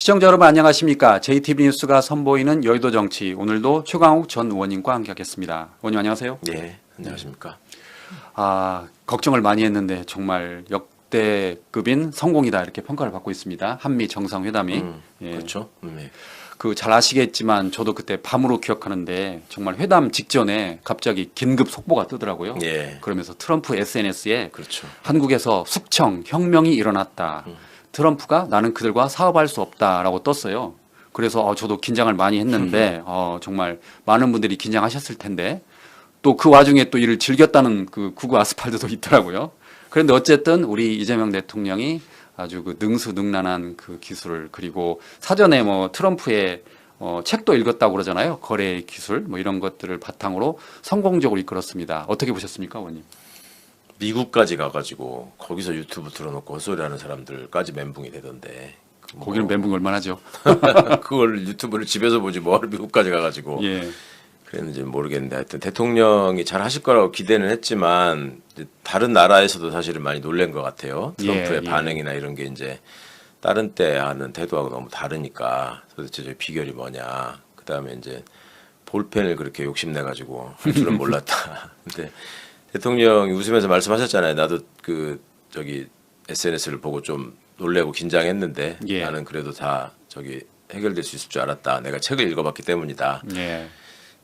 시청자 여러분 안녕하십니까? JTBC 뉴스가 선보이는 여의도 정치, 오늘도 최강욱 전 의원님과 함께하겠습니다. 의원님 안녕하세요. 네, 안녕하십니까? 걱정을 많이 했는데 정말 역대급인 성공이다 이렇게 평가를 받고 있습니다. 한미 정상회담이. 예. 그렇죠. 네. 잘 아시겠지만 저도 그때 밤으로 기억하는데 정말 회담 직전에 갑자기 긴급 속보가 뜨더라고요. 예. 그러면서 트럼프 SNS에 그렇죠. 한국에서 숙청, 혁명이 일어났다. 트럼프가 나는 그들과 사업할 수 없다라고 떴어요. 그래서 저도 긴장을 많이 했는데 정말 많은 분들이 긴장하셨을 텐데 또 그 와중에 또 이를 즐겼다는 그 구구 아스팔트도 있더라고요. 그런데 어쨌든 우리 이재명 대통령이 아주 그 능수능란한 그 기술을 그리고 사전에 뭐 트럼프의 책도 읽었다고 그러잖아요. 거래 기술 뭐 이런 것들을 바탕으로 성공적으로 이끌었습니다. 어떻게 보셨습니까, 의원님? 미국까지 가가지고 거기서 유튜브 틀어놓고 헛소리하는 사람들까지 멘붕이 되던데. 거기는 멘붕 얼마나죠? 그걸 유튜브를 집에서 보지 뭐하러 미국까지 가가지고. 예. 그랬는지 모르겠는데 하여튼 대통령이 잘 하실 거라고 기대는 했지만 다른 나라에서도 사실은 많이 놀란 것 같아요. 트럼프의 반응이나 이런 게 이제 다른 때 하는 태도하고 너무 다르니까 도대체 저 비결이 뭐냐. 그다음에 이제 볼펜을 그렇게 욕심내가지고 할 줄은 몰랐다. 근데 대통령이 웃으면서 말씀하셨잖아요. 나도 SNS를 보고 좀 놀래고 긴장했는데 나는 그래도 다 해결될 수 있을 줄 알았다. 내가 책을 읽어봤기 때문이다. 예.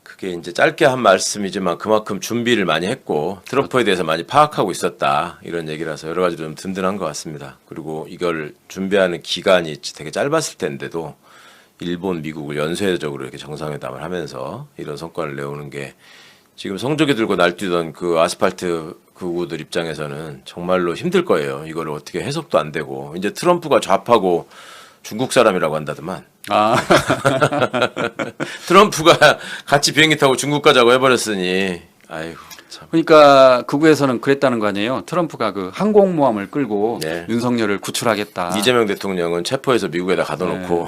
그게 이제 짧게 한 말씀이지만 그만큼 준비를 많이 했고 트럼프에 대해서 많이 파악하고 있었다 이런 얘기라서 여러 가지로 좀 든든한 것 같습니다. 그리고 이걸 준비하는 기간이 되게 짧았을 텐데도 일본, 미국을 연쇄적으로 이렇게 정상회담을 하면서 이런 성과를 내오는 게 지금 성조기 들고 날뛰던 그 아스팔트 구구들 입장에서는 정말로 힘들 거예요. 이거를 어떻게 해석도 안 되고 이제 트럼프가 좌파고 중국 사람이라고 한다더만. 트럼프가 같이 비행기 타고 중국 가자고 해버렸으니 아이고 참. 그러니까 극우에서는 그랬다는 거 아니에요. 트럼프가 그 항공모함을 끌고 윤석열을 구출하겠다. 이재명 대통령은 체포해서 미국에다 가둬놓고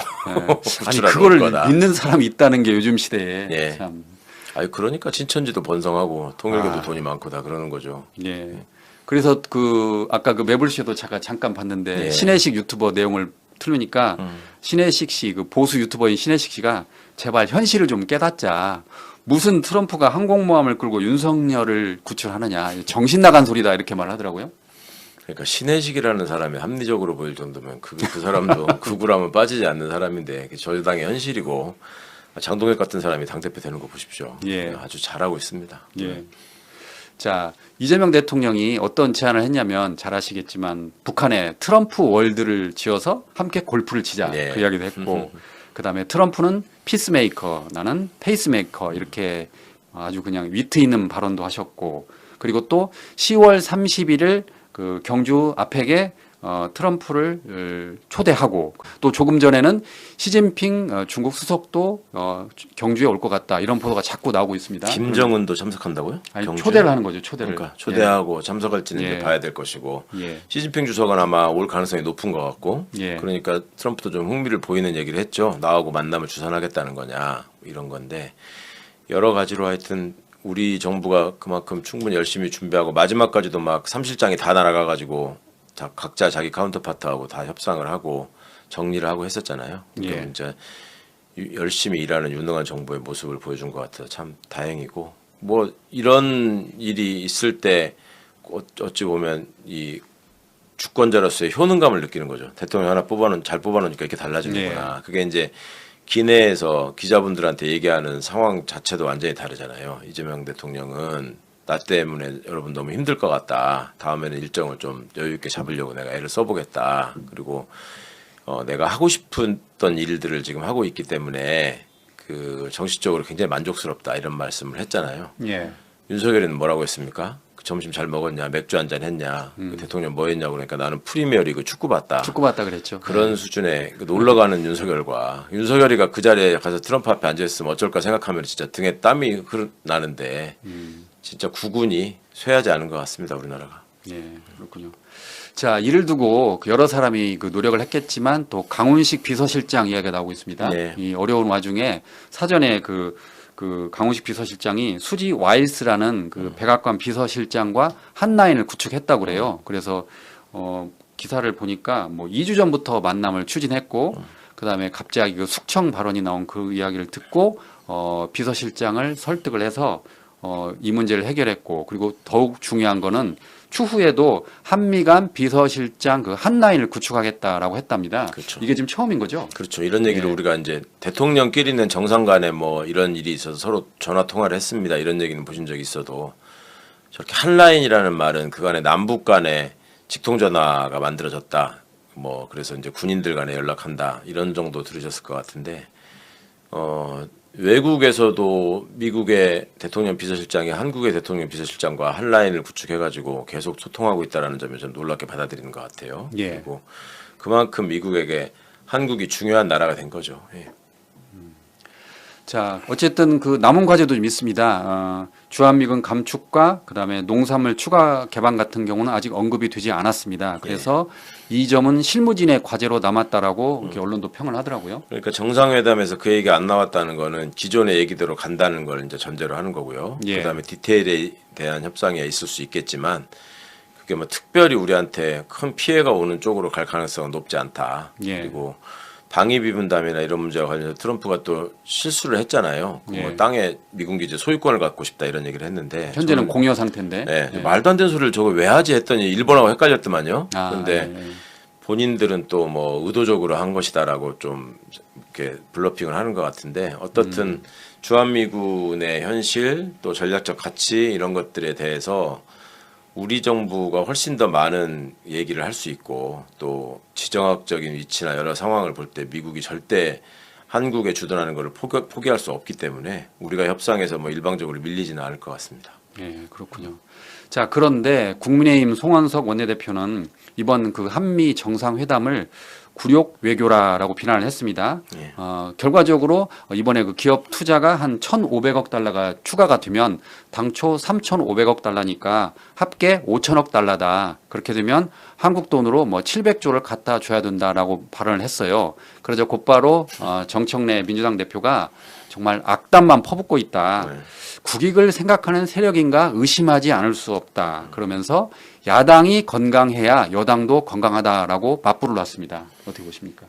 아니 그거를 거다. 믿는 사람이 있다는 게 요즘 시대에 참. 아니 그러니까 친천지도 번성하고 통일교도 돈이 많고 다 그러는 거죠. 예. 그래서 아까 그 매블쇼도 잠깐 봤는데 신혜식 유튜버 내용을 틀으니까 신혜식 씨, 그 보수 유튜버인 신혜식 씨가 제발 현실을 좀 깨닫자. 무슨 트럼프가 항공모함을 끌고 윤석열을 구출하느냐. 정신 나간 소리다 이렇게 말하더라고요. 그러니까 신혜식이라는 사람이 합리적으로 보일 정도면 그 사람도 극우라면 빠지지 않는 사람인데 저당의 현실이고 장동혁 같은 사람이 당대표 되는 거 보십시오. 아주 잘하고 있습니다. 자, 이재명 대통령이 어떤 제안을 했냐면 잘 아시겠지만 북한에 트럼프 월드를 지어서 함께 골프를 치자 그 이야기도 했고 그다음에 트럼프는 피스메이커 나는 페이스메이커 이렇게 아주 그냥 위트 있는 발언도 하셨고 그리고 또 10월 30일을 그 경주 아펙에 트럼프를 초대하고 또 조금 전에는 시진핑 중국 수석도 경주에 올 것 같다 이런 보도가 자꾸 나오고 있습니다. 김정은도 참석한다고요? 아니, 초대를 하는 거죠. 초대를. 그러니까 초대하고 참석할지는 이제 봐야 될 것이고 시진핑 주석은 아마 올 가능성이 높은 것 같고 그러니까 트럼프도 좀 흥미를 보이는 얘기를 했죠. 나하고 만남을 주선하겠다는 거냐 이런 건데 여러 가지로 하여튼 우리 정부가 그만큼 충분히 열심히 준비하고 마지막까지도 막 3실장이 다 날아가가지고 각자 자기 카운터파트하고 다 협상을 하고 정리를 하고 했었잖아요. 그러니까 진짜 열심히 일하는 유능한 정부의 모습을 보여준 것 같아서 참 다행이고 뭐 이런 일이 있을 때 어찌 보면 이 주권자로서의 효능감을 느끼는 거죠. 대통령 하나 잘 뽑아놓으니까 이렇게 달라지는구나. 그게 이제 기내에서 기자분들한테 얘기하는 상황 자체도 완전히 다르잖아요. 이재명 대통령은 나 때문에 여러분 너무 힘들 것 같다. 다음에는 일정을 좀 여유 있게 잡으려고 내가 애를 써보겠다. 그리고 내가 하고 싶었던 일들을 지금 하고 있기 때문에 그 정신적으로 굉장히 만족스럽다 이런 말씀을 했잖아요. 윤석열이는 뭐라고 했습니까? 점심 잘 먹었냐, 맥주 한잔 했냐, 그 대통령 뭐 했냐고 그러니까 나는 프리미어리그 축구 봤다. 축구 봤다 그랬죠. 그런 수준의 놀러가는 윤석열과 윤석열이가 그 자리에 가서 트럼프 앞에 앉아있으면 어쩔까 생각하면 진짜 등에 땀이 나는데 진짜 국군이 쇠하지 않은 것 같습니다, 우리나라가. 그렇군요. 자, 이를 두고 여러 사람이 그 노력을 했겠지만 또 강훈식 비서실장 이야기가 나오고 있습니다. 이 어려운 와중에 사전에 그 강훈식 비서실장이 수지 와일스라는 그 백악관 비서실장과 한 라인을 구축했다고 그래요. 그래서 기사를 보니까 뭐 2주 전부터 만남을 추진했고 그다음에 갑자기 그 숙청 발언이 나온 그 이야기를 듣고 비서실장을 설득을 해서 이 문제를 해결했고, 그리고 더욱 중요한 거는 추후에도 한미 간 비서실장 그 한 라인을 구축하겠다라고 했답니다. 그렇죠. 이게 지금 처음인 거죠? 그렇죠. 이런 얘기를 우리가 이제 대통령끼리는 정상 간에 뭐 이런 일이 있어서 서로 전화 통화를 했습니다. 이런 얘기는 보신 적이 있어도 저렇게 한 라인이라는 말은 그간에 남북 간에 직통 전화가 만들어졌다. 뭐 그래서 이제 군인들 간에 연락한다. 이런 정도 들으셨을 것 같은데 외국에서도 미국의 대통령 비서실장이 한국의 대통령 비서실장과 한 라인을 구축해가지고 계속 소통하고 있다는 점에 좀 놀랍게 받아들이는 것 같아요. 예. 그리고 그만큼 미국에게 한국이 중요한 나라가 된 거죠. 예. 자, 어쨌든 그 남은 과제도 좀 있습니다. 주한미군 감축과 그다음에 농산물 추가 개방 같은 경우는 아직 언급이 되지 않았습니다. 그래서 이 점은 실무진의 과제로 남았다라고 이렇게 언론도 평을 하더라고요. 그러니까 정상회담에서 그 얘기가 안 나왔다는 거는 기존의 얘기대로 간다는 걸 이제 전제로 하는 거고요. 예. 그다음에 디테일에 대한 협상이 있을 수 있겠지만 그게 뭐 특별히 우리한테 큰 피해가 오는 쪽으로 갈 가능성은 높지 않다. 예. 그리고 방위비 분담이나 이런 문제와 관련해서 트럼프가 또 실수를 했잖아요. 그 뭐 땅에 미군 기지 소유권을 갖고 싶다 이런 얘기를 했는데 현재는 공여 상태인데. 네, 말도 안 되는 소리를 저거 왜 하지 했더니 일본하고 헷갈렸더만요. 아, 그런데 본인들은 또 뭐 의도적으로 한 것이다라고 좀 이렇게 블러핑을 하는 것 같은데 어떻든 주한미군의 현실 또 전략적 가치 이런 것들에 대해서 우리 정부가 훨씬 더 많은 얘기를 할 수 있고 또 지정학적인 위치나 여러 상황을 볼 때 미국이 절대 한국에 주둔하는 것을 포기할 수 없기 때문에 우리가 협상에서 뭐 일방적으로 밀리지는 않을 것 같습니다. 예, 그렇군요. 자, 그런데 국민의힘 송원석 원내대표는 이번 그 한미 정상회담을 굴욕 외교라라고 비난을 했습니다. 예. 결과적으로 이번에 그 기업 투자가 한 1,500억 달러가 추가가 되면 당초 3,500억 달러니까 합계 5천억 달러다. 그렇게 되면 한국 돈으로 뭐 700조를 갖다 줘야 된다라고 발언을 했어요. 그래서 곧바로 정청래 민주당 대표가 정말 악담만 퍼붓고 있다. 네. 국익을 생각하는 세력인가 의심하지 않을 수 없다. 그러면서 야당이 건강해야 여당도 건강하다라고 맞불을 놨습니다. 어떻게 보십니까?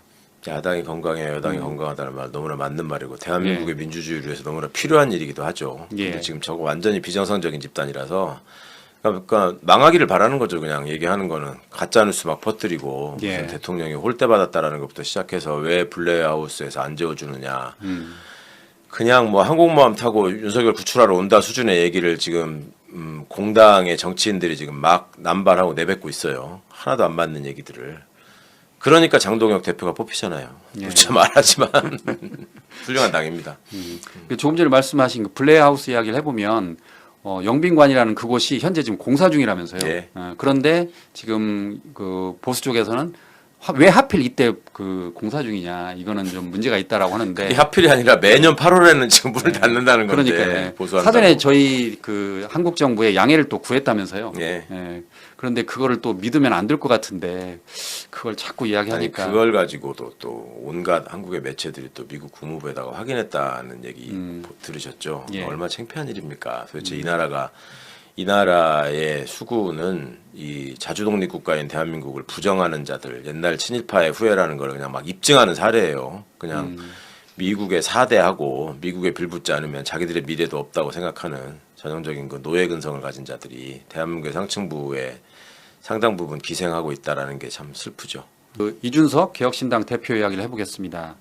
야당이 건강해야 여당이 건강하다는 말 너무나 맞는 말이고 대한민국의 민주주의를 위해서 너무나 필요한 일이기도 하죠. 근데 지금 저거 완전히 비정상적인 집단이라서 그러니까 망하기를 바라는 거죠. 그냥 얘기하는 거는 가짜뉴스 막 퍼뜨리고 무슨 대통령이 홀대 받았다라는 것부터 시작해서 왜 블레어하우스에서 안 재워주느냐. 그냥 뭐 항공모함 타고 윤석열 구출하러 온다 수준의 얘기를 지금 공당의 정치인들이 지금 막 남발하고 내뱉고 있어요. 하나도 안 맞는 얘기들을. 그러니까 장동혁 대표가 뽑히잖아요. 참 말하지만 훌륭한 당입니다. 조금 전에 말씀하신 그 블레어하우스 이야기를 해보면 영빈관이라는 그곳이 현재 지금 공사 중이라면서요. 예. 그런데 지금 그 보수 쪽에서는 왜 하필 이때 그 공사 중이냐 이거는 좀 문제가 있다라고 하는데 이 하필이 아니라 매년 8월에는 지금 문을 닫는다는 건데 그러니까 보수한다고. 사전에 저희 그 한국 정부에 양해를 또 구했다면서요. 예. 그런데 그거를 또 믿으면 안 될 것 같은데 그걸 자꾸 이야기하니까 아니, 그걸 가지고도 또 온갖 한국의 매체들이 또 미국 국무부에다가 확인했다는 얘기 들으셨죠? 예. 얼마나 창피한 일입니까? 도대체 이 나라의 수구는 이 자주독립 국가인 대한민국을 부정하는 자들, 옛날 친일파의 후예라는 걸 그냥 막 입증하는 사례예요. 그냥 미국의 사대하고 미국에 빌붙지 않으면 자기들의 미래도 없다고 생각하는 전형적인 그 노예 근성을 가진 자들이 대한민국의 상층부에 상당 부분 기생하고 있다라는 게 참 슬프죠. 그 이준석 개혁신당 대표 이야기를 해보겠습니다.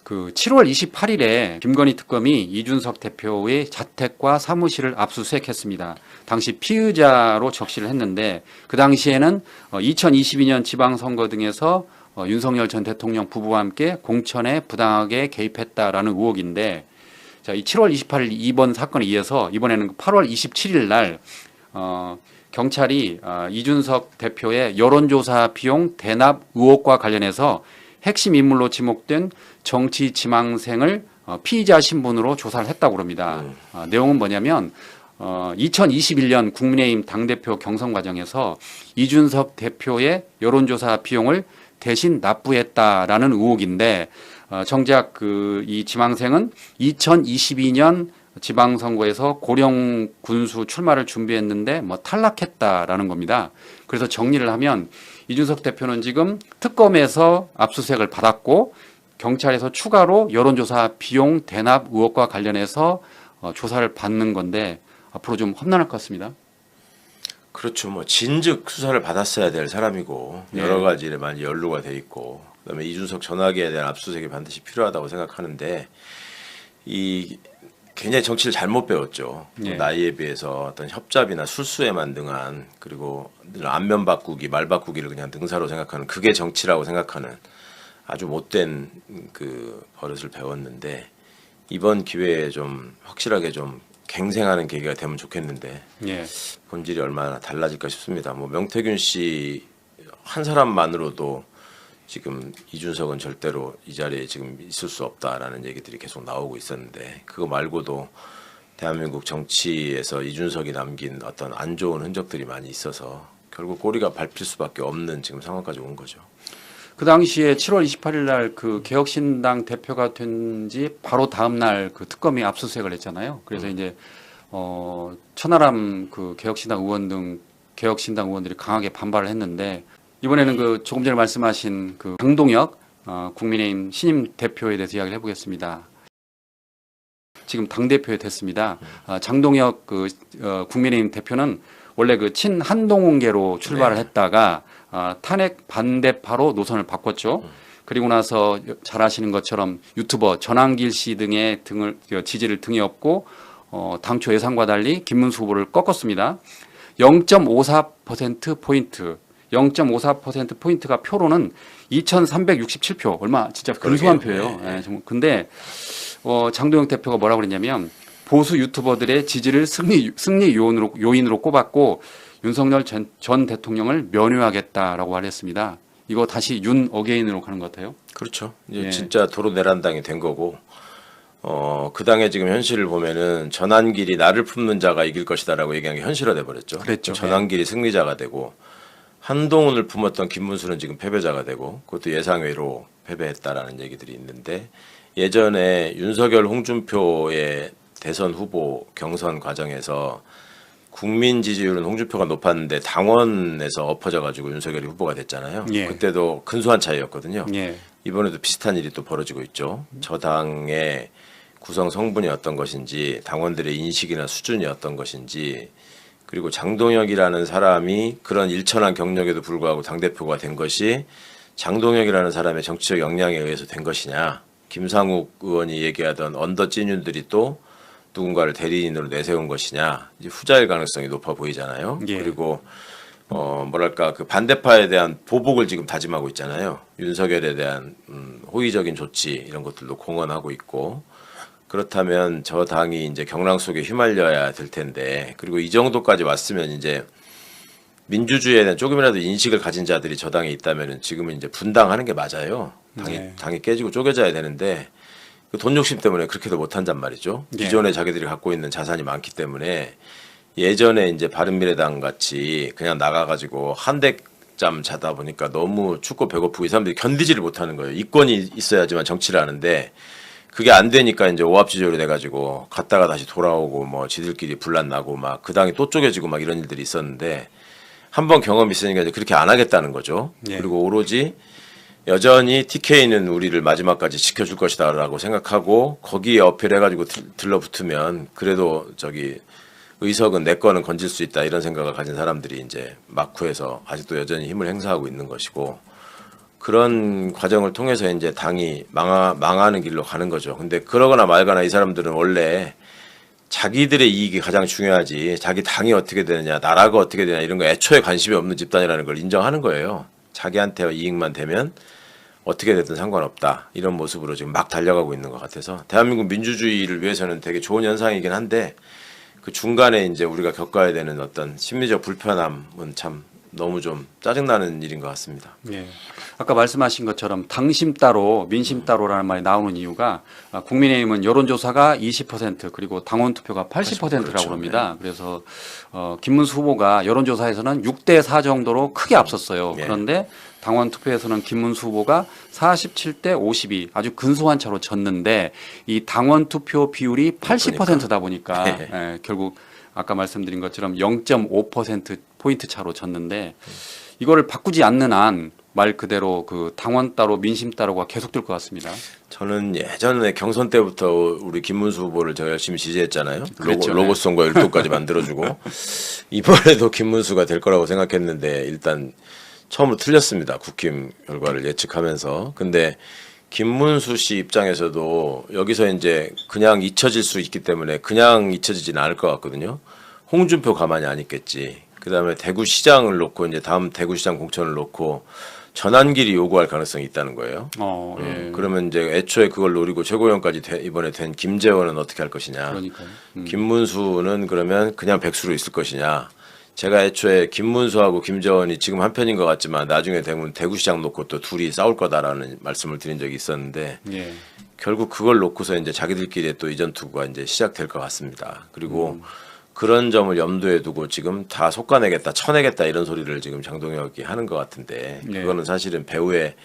그 7월 28일에 김건희 특검이 이준석 대표의 자택과 사무실을 압수수색했습니다. 당시 피의자로 적시를 했는데 그 당시에는 2022년 지방선거 등에서 윤석열 전 대통령 부부와 함께 공천에 부당하게 개입했다라는 의혹인데 자, 이 7월 28일 이번 사건에 이어서 이번에는 8월 27일 날 경찰이 이준석 대표의 여론조사 비용 대납 의혹과 관련해서 핵심 인물로 지목된 정치 지망생을 피의자 신분으로 조사를 했다고 합니다. 내용은 뭐냐면 2021년 국민의힘 당대표 경선 과정에서 이준석 대표의 여론조사 비용을 대신 납부했다라는 의혹인데 정작 이 지망생은 2022년 지방선거에서 고령 군수 출마를 준비했는데 탈락했다라는 겁니다. 그래서 정리를 하면 이준석 대표는 지금 특검에서 압수수색을 받았고 경찰에서 추가로 여론조사 비용 대납 의혹과 관련해서 조사를 받는 건데 앞으로 좀 험난할 것 같습니다. 그렇죠. 뭐 진즉 수사를 받았어야 될 사람이고 여러 가지 일에 많이 연루가 돼 있고 그다음에 이준석 전화기에 대한 압수수색이 반드시 필요하다고 생각하는데 이 굉장히 정치를 잘못 배웠죠. 나이에 비해서 어떤 협잡이나 술수에만 능한 그리고 안면 바꾸기, 말 바꾸기를 그냥 능사로 생각하는 그게 정치라고 생각하는 아주 못된 그 버릇을 배웠는데 이번 기회에 좀 확실하게 좀 갱생하는 계기가 되면 좋겠는데 본질이 얼마나 달라질까 싶습니다. 뭐 명태균 씨 한 사람만으로도 지금 이준석은 절대로 이 자리에 지금 있을 수 없다라는 얘기들이 계속 나오고 있었는데 그거 말고도 대한민국 정치에서 이준석이 남긴 어떤 안 좋은 흔적들이 많이 있어서 결국 꼬리가 밟힐 수밖에 없는 지금 상황까지 온 거죠. 그 당시에 7월 28일 날 그 개혁신당 대표가 된 지 바로 다음 날 그 특검이 압수수색을 했잖아요. 그래서 이제 천하람 그 개혁신당 의원들이 강하게 반발을 했는데 이번에는 그 조금 전에 말씀하신 그 장동혁 국민의힘 신임 대표에 대해서 이야기를 해보겠습니다. 지금 당 대표에 됐습니다. 장동혁 그 국민의힘 대표는 원래 그 친한동훈계로 출발을 했다가 탄핵 반대파로 노선을 바꿨죠. 그리고 나서 잘 아시는 것처럼 유튜버 전한길 씨 등의 지지를 등에 업고 당초 예상과 달리 김문수 후보를 꺾었습니다. 0.54%포인트, 0.54%포인트가 표로는 2,367표, 얼마 진짜 근소한 표예요. 근데 장동혁 대표가 뭐라고 그랬냐면 보수 유튜버들의 지지를 승리 요인으로 꼽았고 윤석열 전 대통령을 면회하겠다라고 말했습니다. 이거 다시 윤 어게인으로 가는 것 같아요. 그렇죠. 이제 진짜 도로 내란당이 된 거고 그 당의 지금 현실을 보면은 전한길이 나를 품는 자가 이길 것이다라고 얘기한 게 현실화돼 버렸죠. 그랬죠. 전한길이 승리자가 되고 한동훈을 품었던 김문수는 지금 패배자가 되고 그것도 예상외로 패배했다라는 얘기들이 있는데 예전에 윤석열 홍준표의 대선 후보 경선 과정에서 국민 지지율은 홍준표가 높았는데 당원에서 엎어져가지고 윤석열이 후보가 됐잖아요. 그때도 근소한 차이였거든요. 이번에도 비슷한 일이 또 벌어지고 있죠. 저 당의 구성 성분이 어떤 것인지 당원들의 인식이나 수준이 어떤 것인지 그리고 장동혁이라는 사람이 그런 일천한 경력에도 불구하고 당대표가 된 것이 장동혁이라는 사람의 정치적 역량에 의해서 된 것이냐 김상욱 의원이 얘기하던 언더 찐윤들이 또 누군가를 대리인으로 내세운 것이냐 이제 후자일 가능성이 높아 보이잖아요. 그리고 뭐랄까 그 반대파에 대한 보복을 지금 다짐하고 있잖아요. 윤석열에 대한 호의적인 조치 이런 것들도 공언하고 있고 그렇다면 저 당이 이제 경랑 속에 휘말려야 될 텐데 그리고 이 정도까지 왔으면 이제 민주주의에 대한 조금이라도 인식을 가진 자들이 저 당에 있다면은 지금은 이제 분당하는 게 맞아요. 당이 깨지고 쪼개져야 되는데 그 돈 욕심 때문에 그렇게도 못한단 말이죠. 기존에 자기들이 갖고 있는 자산이 많기 때문에 예전에 이제 바른미래당 같이 그냥 나가가지고 한 대짬 자다 보니까 너무 춥고 배고프고 이 사람들이 견디지를 못하는 거예요. 이권이 있어야지만 정치를 하는데 그게 안 되니까 이제 오합지졸이 돼가지고 갔다가 다시 돌아오고 뭐 지들끼리 분란 나고 막 그 당이 또 쪼개지고 막 이런 일들이 있었는데 한번 경험이 있으니까 이제 그렇게 안 하겠다는 거죠. 그리고 오로지 여전히 TK는 우리를 마지막까지 지켜줄 것이다라고 생각하고 거기에 어필해가지고 들러붙으면 그래도 저기 의석은 내 거는 건질 수 있다 이런 생각을 가진 사람들이 이제 막후에서 아직도 여전히 힘을 행사하고 있는 것이고 그런 과정을 통해서 이제 당이 망하는 길로 가는 거죠. 근데 그러거나 말거나 이 사람들은 원래 자기들의 이익이 가장 중요하지 자기 당이 어떻게 되느냐 나라가 어떻게 되냐 이런 거 애초에 관심이 없는 집단이라는 걸 인정하는 거예요. 자기한테 이익만 되면 어떻게 됐든 상관없다 이런 모습으로 지금 막 달려가고 있는 것 같아서 대한민국 민주주의를 위해서는 되게 좋은 현상이긴 한데 그 중간에 이제 우리가 겪어야 되는 어떤 심리적 불편함은 참 너무 좀 짜증나는 일인 것 같습니다. 아까 말씀하신 것처럼 당심 따로 민심 따로라는 말이 나오는 이유가 국민의힘은 여론조사가 20% 그리고 당원 투표가 80%라고 그렇죠. 합니다. 그래서 김문수 후보가 여론조사에서는 6대4 정도로 크게 앞섰어요. 그런데 당원 투표에서는 김문수 후보가 47대 52 아주 근소한 차로 졌는데 이 당원 투표 비율이 80%다 보니까 결국 아까 말씀드린 것처럼 0.5% 포인트 차로 졌는데 이거를 바꾸지 않는 한 말 그대로 그 당원 따로 민심 따로가 계속될 것 같습니다. 저는 예전에 경선 때부터 우리 김문수 후보를 제가 열심히 지지했잖아요. 그렇죠. 로고송과 율도까지 만들어주고 이번에도 김문수가 될 거라고 생각했는데 일단 처음으로 틀렸습니다. 국힘 결과를 예측하면서. 근데 김문수 씨 입장에서도 여기서 이제 그냥 잊혀질 수 있기 때문에 그냥 잊혀지진 않을 것 같거든요. 홍준표 가만히 안 있겠지. 그다음에 대구시장을 놓고 이제 다음 대구시장 공천을 놓고 전환길이 요구할 가능성이 있다는 거예요. 예. 그러면 이제 애초에 그걸 노리고 최고위원까지 이번에 된 김재원은 어떻게 할 것이냐. 그러니까요. 김문수는 그러면 그냥 백수로 있을 것이냐. 제가 애초에 김문수하고 김재원이 지금 한 편인 것 같지만 나중에 되면 대구시장 놓고 또 둘이 싸울 거다라는 말씀을 드린 적이 있었는데 예. 결국 그걸 놓고서 이제 자기들끼리 또 이전 투구가 이제 시작될 것 같습니다. 그리고 그런 점을 염두에 두고 지금 다 솎아내겠다, 쳐내겠다 이런 소리를 지금 장동혁이 하는 것 같은데 그거는 사실은 배후에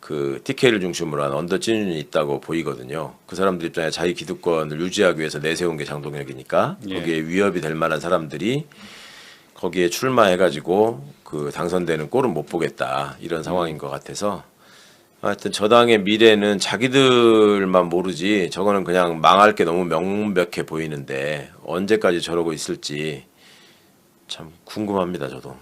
그 TK를 중심으로 한 언더 찐윤이 있다고 보이거든요. 그 사람들 입장에 자기 기득권을 유지하기 위해서 내세운 게 장동혁이니까 거기에 위협이 될 만한 사람들이 거기에 출마해가지고 그 당선되는 꼴은 못 보겠다 이런 상황인 것 같아서 하여튼 저당의 미래는 자기들만 모르지 저거는 그냥 망할 게 너무 명백해 보이는데 언제까지 저러고 있을지 참 궁금합니다. 저도.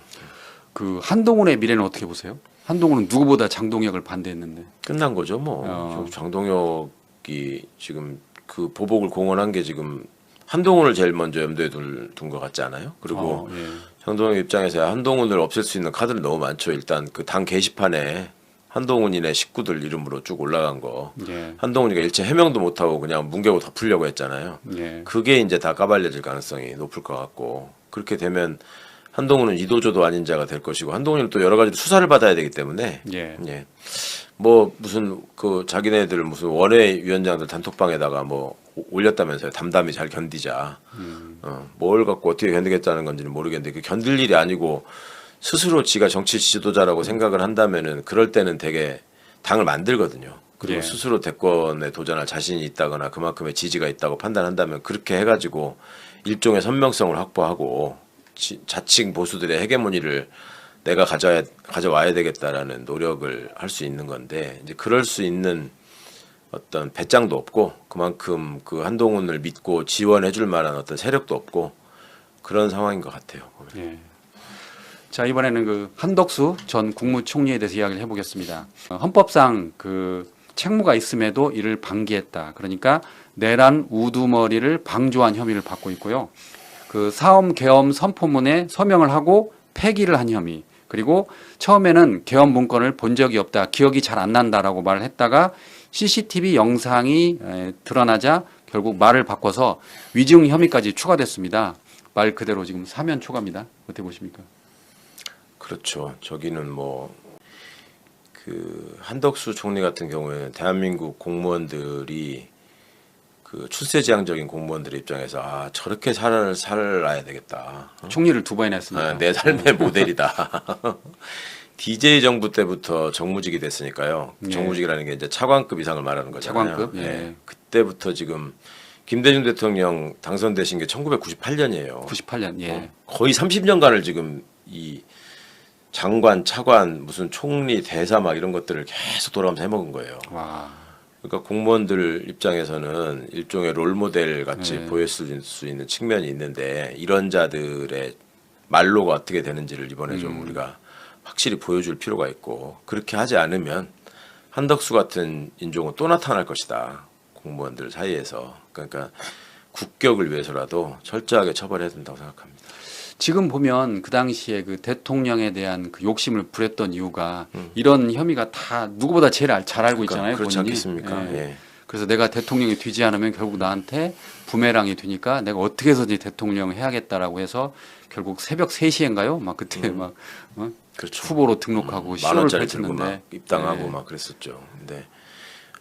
그 한동훈의 미래는 어떻게 보세요? 한동훈은 누구보다 장동혁을 반대했는데 끝난 거죠 뭐. 장동혁이 지금 그 보복을 공언한 게 지금 한동훈을 제일 먼저 염두에 둔 것 같지 않아요? 그리고 예. 장동혁 입장에서 한동훈을 없앨 수 있는 카드는 너무 많죠. 일단 그 당 게시판에 한동훈이네 식구들 이름으로 쭉 올라간 거. 예. 한동훈이가 일체 해명도 못하고 그냥 뭉개고 덮으려고 했잖아요. 예. 그게 이제 다 까발려질 가능성이 높을 것 같고 그렇게 되면 한동훈은 이도저도 아닌 자가 될 것이고 한동훈은 또 여러 가지 수사를 받아야 되기 때문에 예. 뭐 무슨 그 자기네들 무슨 원외위원장들 단톡방에다가 뭐 올렸다면서요. 담담히 잘 견디자. 뭘 갖고 어떻게 견디겠다는 건지는 모르겠는데 그 견딜 일이 아니고 스스로 지가 정치 지도자라고 생각을 한다면은 그럴 때는 되게 당을 만들거든요. 그리고 스스로 대권에 도전할 자신이 있다거나 그만큼의 지지가 있다고 판단한다면 그렇게 해가지고 일종의 선명성을 확보하고 자칭 보수들의 헤게모니를 내가 가져와야 되겠다라는 노력을 할 수 있는 건데 이제 그럴 수 있는 어떤 배짱도 없고 그만큼 그 한동훈을 믿고 지원해줄 만한 어떤 세력도 없고 그런 상황인 것 같아요. 예. 자 이번에는 그 한덕수 전 국무총리에 대해서 이야기를 해보겠습니다. 헌법상 그 책무가 있음에도 이를 방기했다. 그러니까 내란 우두머리를 방조한 혐의를 받고 있고요. 그 사엄 계엄 선포문에 서명을 하고 폐기를 한 혐의. 그리고 처음에는 계엄 문건을 본 적이 없다. 기억이 잘 안 난다라고 말을 했다가 CCTV 영상이 드러나자 결국 말을 바꿔서 위증 혐의까지 추가됐습니다. 말 그대로 지금 사면 초과입니다. 어떻게 보십니까? 그렇죠. 저기는 뭐 그 한덕수 총리 같은 경우에는 대한민국 공무원들이 그 출세지향적인 공무원들의 입장에서 아 저렇게 살아야 되겠다. 총리를 2번이나 했습니다. 내 삶의 모델이다. DJ 정부 때부터 정무직이 됐으니까요. 정무직이라는 게 이제 차관급 이상을 말하는 거잖아요. 차관급. 예. 그때부터 지금 김대중 대통령 당선되신 게 1998년이에요. 98년. 예. 거의 30년간을 지금 이 장관, 차관, 무슨 총리, 대사 막 이런 것들을 계속 돌아가면서 해먹은 거예요. 와. 그러니까 공무원들 입장에서는 일종의 롤모델 같이 보였을 수 있는 측면이 있는데 이런 자들의 말로가 어떻게 되는지를 이번에 좀 우리가 확실히 보여줄 필요가 있고 그렇게 하지 않으면 한덕수 같은 인종은 또 나타날 것이다. 공무원들 사이에서. 그러니까 국격을 위해서라도 철저하게 처벌해야 된다고 생각합니다. 지금 보면 그 당시에 그 대통령에 대한 그 욕심을 부렸던 이유가 이런 혐의가 다 누구보다 제일 잘 알고 있잖아요. 그렇지 본인이. 않겠습니까? 예. 그래서 내가 대통령이 되지 않으면 결국 나한테 부메랑이 되니까 내가 어떻게 해서든지 대통령 해야겠다라고 해서 결국 새벽 3시인가요? 막 그때 막 그렇죠. 후보로 등록하고 만 쇼를 원짜리 들고 막 펼쳤는데 입당하고 막 그랬었죠. 근데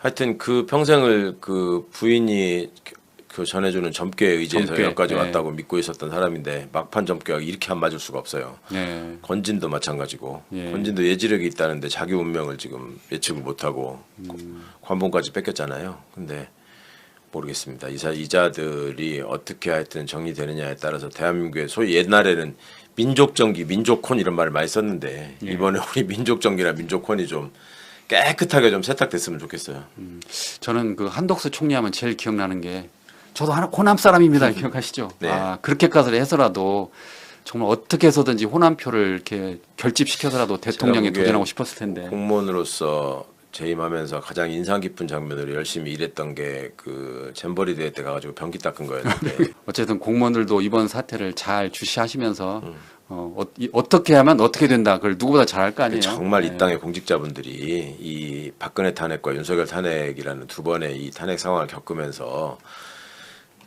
하여튼 그 평생을 그 부인이 그 전해주는 점괘에 의지해서 점괘, 여기까지 왔다고 믿고 있었던 사람인데 막판 점괘가 이렇게 안 맞을 수가 없어요. 건진도 마찬가지고 건진도 예지력이 있다는데 자기 운명을 지금 예측을 못하고 관봉까지 뺏겼잖아요. 근데 모르겠습니다. 이자들이 어떻게 하여튼 정리되느냐에 따라서 대한민국의 소위 옛날에는 민족정기, 민족혼 이런 말을 많이 썼는데 예. 이번에 우리 민족정기나 민족혼이 좀 깨끗하게 좀 세탁됐으면 좋겠어요. 저는 그 한덕수 총리하면 제일 기억나는 게 저도 호남 사람입니다. 기억하시죠? 네. 그렇게까지 해서라도 정말 어떻게 해서든지 호남표를 이렇게 결집시켜서라도 대통령에 도전하고 싶었을 텐데. 공무원으로서 재임하면서 가장 인상 깊은 장면으로 열심히 일했던 게 그 잼버리 대회 때 가가지고 변기 닦은 거였는데 어쨌든 공무원들도 이번 사태를 잘 주시하시면서 어떻게 하면 어떻게 된다. 그걸 누구보다 잘할 거 아니에요. 정말 이 땅의 공직자분들이 이 박근혜 탄핵과 윤석열 탄핵이라는 두 번의 이 탄핵 상황을 겪으면서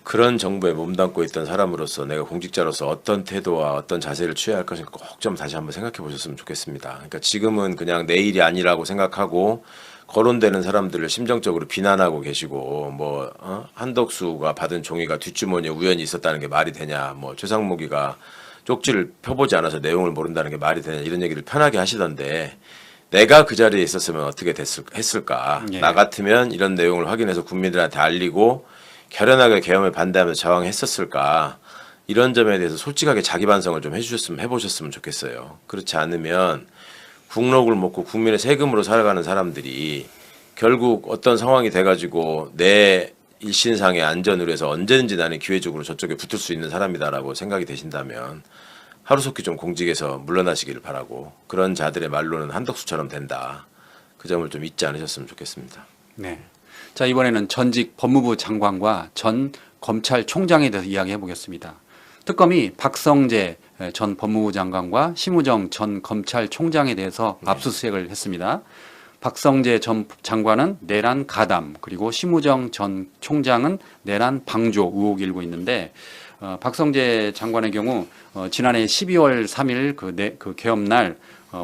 그런 정부에 몸담고 있던 사람으로서 내가 공직자로서 어떤 태도와 어떤 자세를 취해야 할 것인가 꼭 좀 다시 한번 생각해 보셨으면 좋겠습니다. 그러니까 지금은 그냥 내 일이 아니라고 생각하고 거론되는 사람들을 심정적으로 비난하고 계시고 뭐 한덕수가 받은 종이가 뒷주머니에 우연히 있었다는 게 말이 되냐, 뭐 최상목이가 쪽지를 펴보지 않아서 내용을 모른다는 게 말이 되냐 이런 얘기를 편하게 하시던데 내가 그 자리에 있었으면 어떻게 했을까? 예. 나 같으면 이런 내용을 확인해서 국민들한테 알리고 결연하게 계엄에 반대하면서 저항했었을까? 이런 점에 대해서 솔직하게 자기 반성을 좀 해보셨으면 좋겠어요. 그렇지 않으면 국록을 먹고 국민의 세금으로 살아가는 사람들이 결국 어떤 상황이 돼가지고 내 일신상의 안전을 위해서 언제든지 나는 기회적으로 저쪽에 붙을 수 있는 사람이다라고 생각이 되신다면 하루속히 좀 공직에서 물러나시기를 바라고 그런 자들의 말로는 한덕수처럼 된다. 그 점을 좀 잊지 않으셨으면 좋겠습니다. 네. 자, 이번에는 전직 법무부 장관과 전 검찰총장에 대해서 이야기해 보겠습니다. 특검이 박성재 전 법무부 장관과 심우정 전 검찰총장에 대해서 압수수색을 했습니다. 박성재 전 장관은 내란 가담, 그리고 심우정 전 총장은 내란 방조 의혹이 일고 있는데 박성재 장관의 경우 지난해 12월 3일 그 개엄날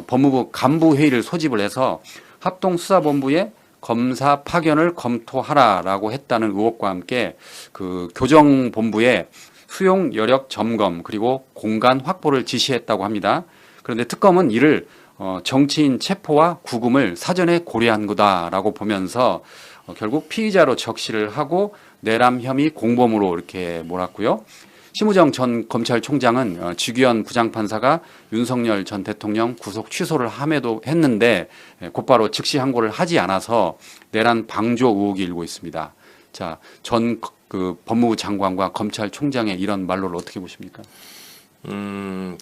법무부 간부 회의를 소집을 해서 합동수사본부에 검사 파견을 검토하라라고 했다는 의혹과 함께 그 교정본부에 수용 여력 점검 그리고 공간 확보를 지시했다고 합니다. 그런데 특검은 이를 정치인 체포와 구금을 사전에 고려한 거다라고 보면서 결국 피의자로 적시를 하고 내란 혐의 공범으로 이렇게 몰았고요. 심우정 전 검찰총장은 주기현 부장판사가 윤석열 전 대통령 구속 취소를 함에도 했는데 곧바로 즉시 항고를 하지 않아서 내란 방조 의혹이 일고 있습니다. 자, 전 그 법무부 장관과 검찰총장의 이런 말로를 어떻게 보십니까?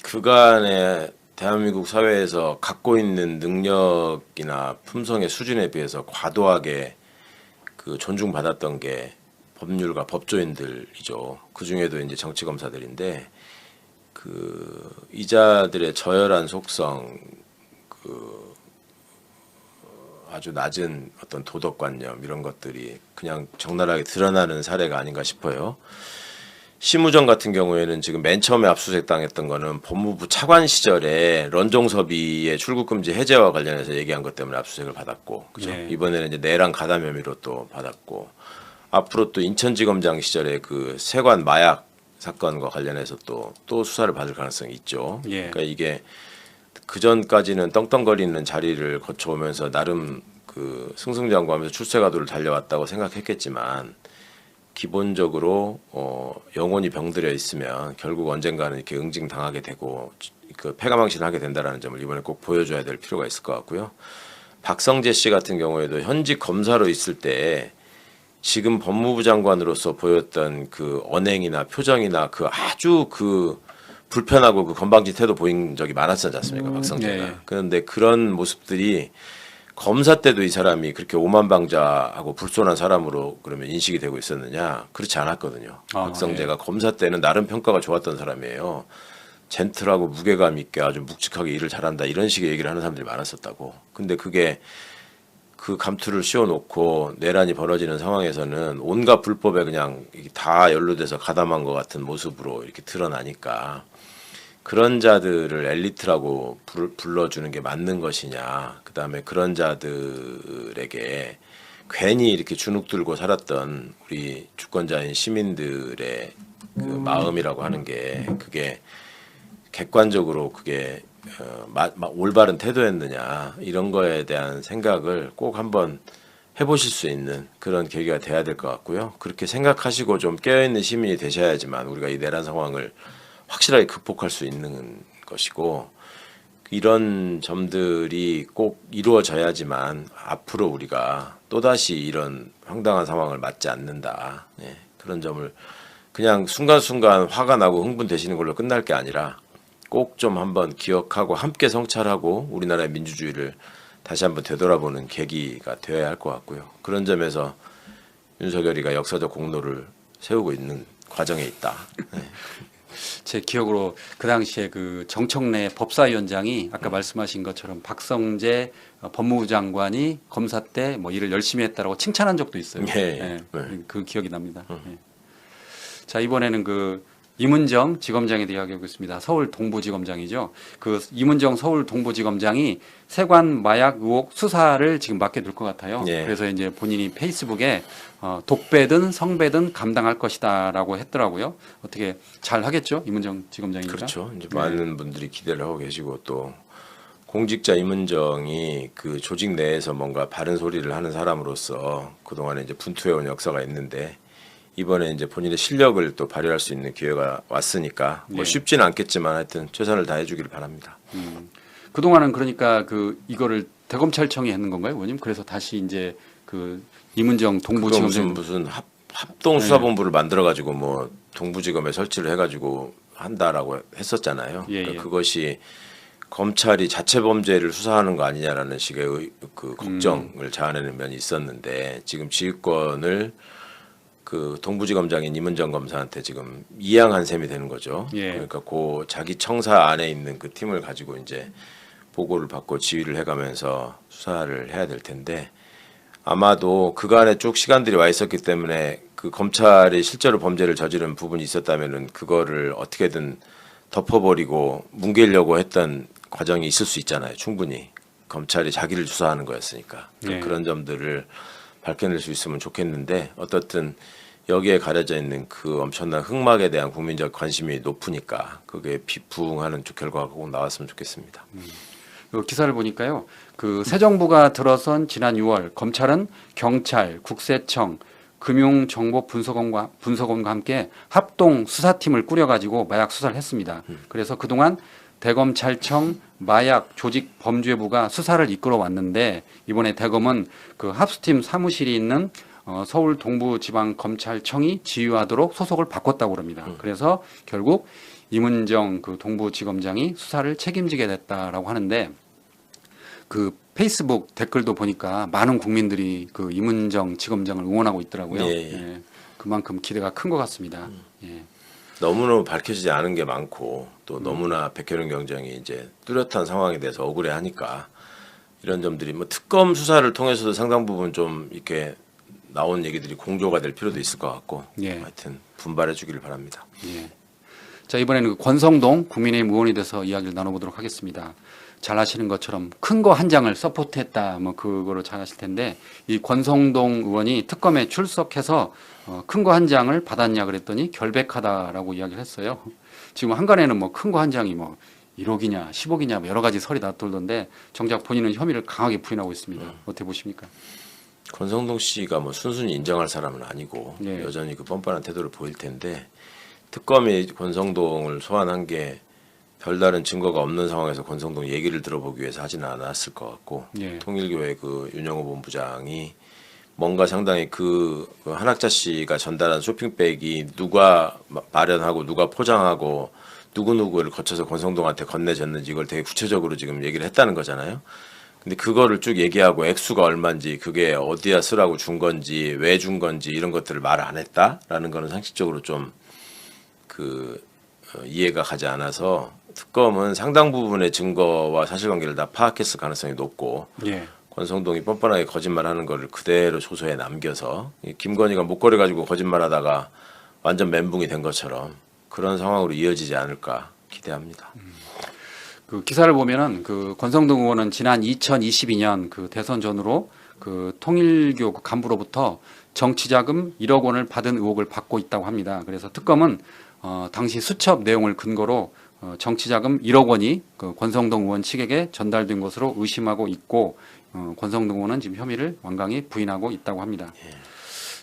그간의 대한민국 사회에서 갖고 있는 능력이나 품성의 수준에 비해서 과도하게 그 존중받았던 게 법률가 법조인들이죠. 그 중에도 이제 정치 검사들인데 그 이자들의 저열한 속성, 그 아주 낮은 어떤 도덕관념 이런 것들이 그냥 적나라하게 드러나는 사례가 아닌가 싶어요. 심우정 같은 경우에는 지금 맨 처음에 압수수색 당했던 거는 법무부 차관 시절에 런종섭이의 출국금지 해제와 관련해서 얘기한 것 때문에 압수수색을 받았고, 그죠? 네. 이번에는 이제 내란 가담 혐의로 또 받았고, 앞으로 또 인천지검장 시절에 그 세관 마약 사건과 관련해서 또 수사를 받을 가능성이 있죠. 예. 그러니까 이게 그 전까지는 떵떵거리는 자리를 거쳐오면서 나름 그 승승장구하면서 출세가도를 달려왔다고 생각했겠지만 기본적으로 영혼이 병들어 있으면 결국 언젠가는 이렇게 응징당하게 되고 그 패가망신하게 된다라는 점을 이번에 꼭 보여줘야 될 필요가 있을 것 같고요. 박성재 씨 같은 경우에도 현직 검사로 있을 때 지금 법무부 장관으로서 보였던 그 언행이나 표정이나 그 아주 그 불편하고 그 건방진 태도 보인 적이 많았지 않습니까, 박성재가. 네. 그런데 그런 모습들이 검사 때도 이 사람이 그렇게 오만방자하고 불손한 사람으로 그러면 인식이 되고 있었느냐? 그렇지 않았거든요. 박성재가 예. 검사 때는 나름 평가가 좋았던 사람이에요. 젠틀하고 무게감 있게 아주 묵직하게 일을 잘한다 이런 식의 얘기를 하는 사람들이 많았었다고. 근데 그게 그 감투를 씌워놓고 내란이 벌어지는 상황에서는 온갖 불법에 그냥 다 연루돼서 가담한 것 같은 모습으로 이렇게 드러나니까 그런 자들을 엘리트라고 불러주는 게 맞는 것이냐. 그 다음에 그런 자들에게 괜히 이렇게 주눅 들고 살았던 우리 주권자인 시민들의 그 마음이라고 하는 게 그게 객관적으로 그게 올바른 태도였느냐 이런 거에 대한 생각을 꼭 한번 해보실 수 있는 그런 계기가 돼야 될 것 같고요. 그렇게 생각하시고 좀 깨어있는 시민이 되셔야지만 우리가 이 내란 상황을 확실하게 극복할 수 있는 것이고, 이런 점들이 꼭 이루어져야지만 앞으로 우리가 또다시 이런 황당한 상황을 맞지 않는다. 예, 그런 점을 그냥 순간순간 화가 나고 흥분되시는 걸로 끝날 게 아니라 꼭 좀 한번 기억하고 함께 성찰하고 우리나라의 민주주의를 다시 한번 되돌아보는 계기가 되어야 할 것 같고요. 그런 점에서 윤석열이가 역사적 공로를 세우고 있는 과정에 있다. 네. 제 기억으로 그 당시에 그 정청래 법사위원장이 아까 말씀하신 것처럼 박성재 법무부 장관이 검사 때 뭐 일을 열심히 했다라고 칭찬한 적도 있어요. 네. 네. 그 기억이 납니다. 네. 자, 이번에는 그 이문정 지검장에 대해 이야기하겠습니다. 서울 동부지검장이죠. 그 이문정 서울 동부지검장이 세관 마약 의혹 수사를 지금 맡게 될 것 같아요. 네. 그래서 이제 본인이 페이스북에 독배든 성배든 감당할 것이다라고 했더라고요. 어떻게 잘 하겠죠, 이문정 지검장이니까. 그렇죠. 이제 많은 분들이 기대를 하고 계시고 또 공직자 이문정이 그 조직 내에서 뭔가 바른 소리를 하는 사람으로서 그동안에 이제 분투해온 역사가 있는데. 이번에 이제 본인의 실력을 또 발휘할 수 있는 기회가 왔으니까 뭐 쉽지는 않겠지만 하여튼 최선을 다해 주기를 바랍니다. 그동안은 그러니까 그 이거를 대검찰청이 했는 건가요, 의원님? 그래서 다시 이제 그 이문정 동부지검장 무슨 합동 수사본부를 만들어 가지고 뭐 동부지검에 설치를 해 가지고 한다라고 했었잖아요. 예, 그러니까 그것이 검찰이 자체 범죄를 수사하는 거 아니냐라는 식의 그 걱정을 자아내는 면이 있었는데 지금 지휘권을 그 동부지검장인 이문정 검사한테 지금 이양한 셈이 되는 거죠. 예. 그러니까 그 자기 청사 안에 있는 그 팀을 가지고 이제 보고를 받고 지휘를 해가면서 수사를 해야 될 텐데 아마도 그간에 쭉 시간들이 와 있었기 때문에 그 검찰이 실제로 범죄를 저지른 부분이 있었다면은 그거를 어떻게든 덮어버리고 뭉개려고 했던 과정이 있을 수 있잖아요. 충분히 검찰이 자기를 수사하는 거였으니까 예. 그런 점들을 밝혀낼 수 있으면 좋겠는데 어떻든 여기에 가려져 있는 그 엄청난 흑막에 대한 국민적 관심이 높으니까 그게 부응하는 결과가 꼭 나왔으면 좋겠습니다. 기사를 보니까요. 그 새 정부가 들어선 지난 6월 검찰은 경찰, 국세청, 금융정보분석원과 함께 합동 수사팀을 꾸려가지고 마약 수사를 했습니다. 그래서 그동안 대검찰청 마약 조직 범죄부가 수사를 이끌어 왔는데 이번에 대검은 그 합수팀 사무실이 있는 서울 동부지방검찰청이 지휘하도록 소속을 바꿨다고 합니다. 그래서 결국 이문정 그 동부지검장이 수사를 책임지게 됐다라고 하는데 그 페이스북 댓글도 보니까 많은 국민들이 그 이문정 지검장을 응원하고 있더라고요. 예. 예. 그만큼 기대가 큰 것 같습니다. 예. 너무너무 밝혀지지 않은 게 많고 또 너무나 백혜련 경장이 이제 뚜렷한 상황에 대해서 억울해하니까 이런 점들이 뭐 특검 수사를 통해서도 상당 부분 좀 이렇게 나온 얘기들이 공조가 될 필요도 있을 것 같고 예. 하여튼 분발해 주기를 바랍니다. 예. 자, 이번에는 그 권성동 국민의힘 의원에 대해서 이야기를 나눠보도록 하겠습니다. 잘 아시는 것처럼 큰 거 한 장을 서포트했다, 뭐 그거로 잘 아실 텐데 이 권성동 의원이 특검에 출석해서 큰 거 한 장을 받았냐 그랬더니 결백하다라고 이야기를 했어요. 지금 한간에는 뭐 큰 거 한 장이 뭐 1억이냐 10억이냐 뭐 여러 가지 설이 나돌던데 정작 본인은 혐의를 강하게 부인하고 있습니다. 어떻게 보십니까? 권성동 씨가 뭐 순순히 인정할 사람은 아니고 예. 여전히 그 뻔뻔한 태도를 보일 텐데 특검이 권성동을 소환한 게 별다른 증거가 없는 상황에서 권성동 얘기를 들어보기 위해서 하지는 않았을 것 같고 예. 통일교회 그 윤영호 본부장이 뭔가 상당히 그 한학자 씨가 전달한 쇼핑백이 누가 마련하고 누가 포장하고 누구누구를 거쳐서 권성동한테 건네졌는지 이걸 되게 구체적으로 지금 얘기를 했다는 거잖아요. 근데 그거를 쭉 얘기하고 액수가 얼마인지 그게 어디다 쓰라고 준 건지 왜 준 건지 이런 것들을 말 안 했다라는 거는 상식적으로 좀 이해가 가지 않아서 특검은 상당 부분의 증거와 사실관계를 다 파악했을 가능성이 높고 예. 권성동이 뻔뻔하게 거짓말하는 거를 그대로 조서에 남겨서 김건희가 목걸이 가지고 거짓말하다가 완전 멘붕이 된 것처럼 그런 상황으로 이어지지 않을까 기대합니다. 그 기사를 보면은 그 권성동 의원은 지난 2022년 그 대선 전후로 그 통일교 그 간부로부터 정치자금 1억 원을 받은 의혹을 받고 있다고 합니다. 그래서 특검은 당시 수첩 내용을 근거로 정치자금 1억 원이 그 권성동 의원 측에게 전달된 것으로 의심하고 있고 권성동 의원은 지금 혐의를 완강히 부인하고 있다고 합니다.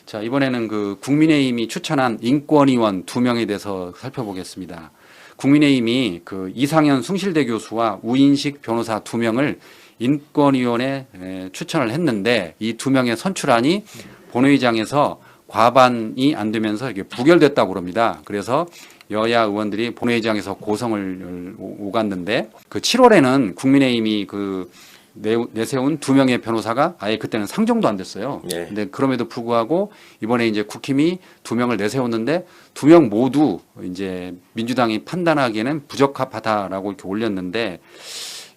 자, 이번에는 그 국민의힘이 추천한 인권위원 2명에 대해서 살펴보겠습니다. 국민의힘이 그 이상현 숭실대 교수와 우인식 변호사 2명을 인권위원회 추천을 했는데 이 2명의 선출안이 본회의장에서 과반이 안 되면서 이게 부결됐다고 그럽니다. 그래서 여야 의원들이 본회의장에서 고성을 오갔는데 그 7월에는 국민의힘이 그 내세운 2명의 변호사가 아예 그때는 상정도 안 됐어요. 예. 근데 그럼에도 불구하고 이번에 이제 국힘이 2명을 내세웠는데 2명 모두 이제 민주당이 판단하기에는 부적합하다라고 이렇게 올렸는데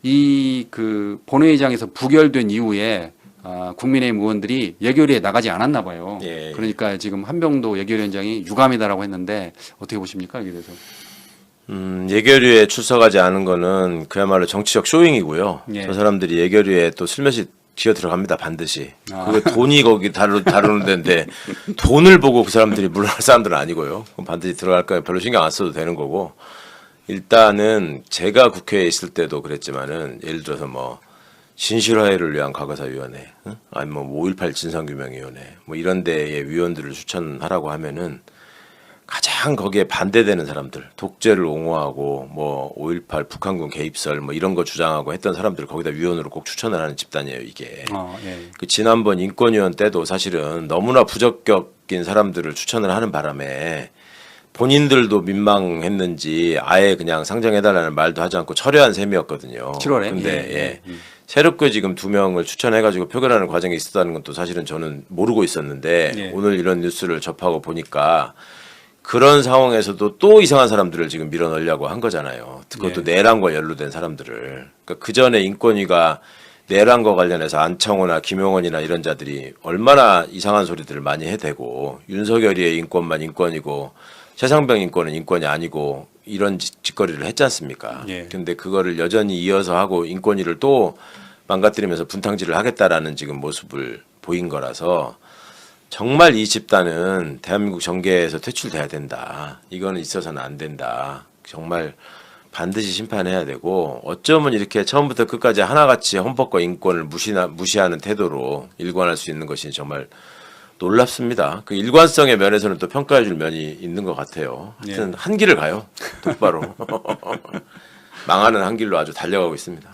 이 그 본회의장에서 부결된 이후에 국민의힘 의원들이 예결위에 나가지 않았나 봐요. 예. 그러니까 지금 한병도 예결위원장이 유감이다라고 했는데 어떻게 보십니까 여기에 대해서? 예결위에 출석하지 않은 거는 그야말로 정치적 쇼잉이고요. 예. 저 사람들이 예결위에 또 슬며시 기어 들어갑니다. 반드시. 그거 돈이 거기 다루는 데인데 돈을 보고 그 사람들이 물러날 사람들은 아니고요. 그럼 반드시 들어갈 거예요. 별로 신경 안 써도 되는 거고. 일단은 제가 국회에 있을 때도 그랬지만은 예를 들어서 뭐 진실화해를 위한 과거사위원회, 아니면 뭐 5.18 진상규명위원회 뭐 이런 데의 위원들을 추천하라고 하면은 가장 거기에 반대되는 사람들, 독재를 옹호하고 뭐 5.18 북한군 개입설 뭐 이런 거 주장하고 했던 사람들을 거기다 위원으로 꼭 추천을 하는 집단이에요, 이게. 예. 그 지난번 인권위원 때도 사실은 너무나 부적격인 사람들을 추천을 하는 바람에 본인들도 민망했는지 아예 그냥 상정해달라는 말도 하지 않고 철회한 셈이었거든요. 7월에. 근데 새롭게 지금 2명을 추천해가지고 표결하는 과정이 있었다는 건 또 사실은 저는 모르고 있었는데 오늘 이런 뉴스를 접하고 보니까 그런 상황에서도 또 이상한 사람들을 지금 밀어넣으려고 한 거잖아요. 그것도 내란과 연루된 사람들을. 그러니까 그 전에 인권위가 내란과 관련해서 안창호나 김용원이나 이런 자들이 얼마나 이상한 소리들을 많이 해대고 윤석열이의 인권만 인권이고 최상병 인권은 인권이 아니고 이런 짓거리를 했지 않습니까? 근데 그거를 여전히 이어서 하고 인권위를 또 망가뜨리면서 분탕질을 하겠다라는 지금 모습을 보인 거라서 정말 이 집단은 대한민국 정계에서 퇴출돼야 된다. 이거는 있어서는 안 된다. 정말 반드시 심판해야 되고 어쩌면 이렇게 처음부터 끝까지 하나같이 헌법과 인권을 무시하는 태도로 일관할 수 있는 것이 정말 놀랍습니다. 그 일관성의 면에서는 또 평가해 줄 면이 있는 것 같아요. 하여튼 한 길을 가요. 똑바로. 망하는 한 길로 아주 달려가고 있습니다.